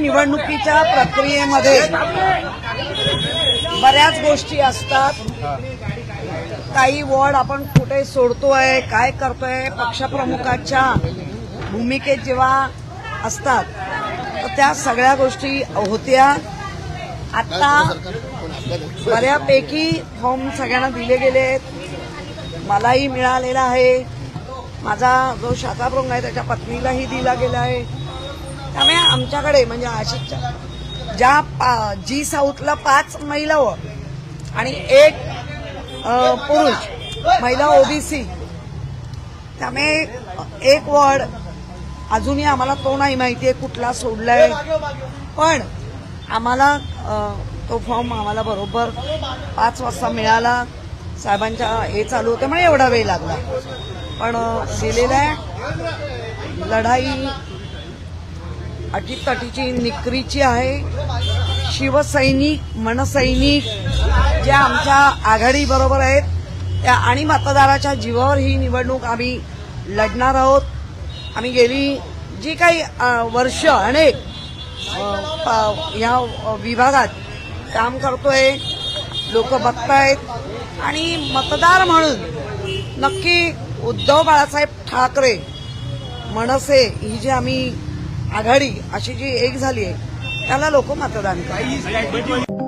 निवडणुकीच्या प्रक्रियेमध्ये बऱ्याच गोष्टी असतात. काही वॉर्ड आपण कुठे सोडतोय, काय करतोय, पक्षप्रमुखाच्या भूमिकेत जेव्हा असतात तर त्या सगळ्या गोष्टी होत्या. आता बऱ्यापैकी फॉर्म सगळ्यांना दिले गेले आहेत, मलाही मिळालेला आहे, माझा जो शाखाप्रमुख आहे त्याच्या पत्नीलाही दिला गेला आहे. त्यामुळे आमच्याकडे म्हणजे आशिषच्या जी साऊथला 5 महिला आणि 1 पुरुष महिला ओबीसी, त्यामुळे 1 वॉर्ड अजूनही आम्हाला तो नाही माहितीये कुठला सोडलाय, पण आम्हाला तो फॉर्म आम्हाला बरोबर 5 वाजता मिळाला. साहेबांच्या हे चालू होते म्हणजे एवढा वेळ लागला, पण दिलेला आहे. लढाई अटीतटीची निकरीची आहे. शिवसैनिक मनसैनिक जे आमच्या आघाडी बरोबर आहेत त्या आणि मतदाराच्या जीवावर ही निवडणूक आम्ही लढणार आहोत. आम्ही गेली जी काही वर्ष अनेक या विभागात काम करतोय, लोक बघतायत आणि मतदार म्हणून नक्की उद्धव बाळासाहेब ठाकरे मनसे ही जी आम्ही आघाडी अशी जी एक झाली आहे त्याला लोक मतदान करतात.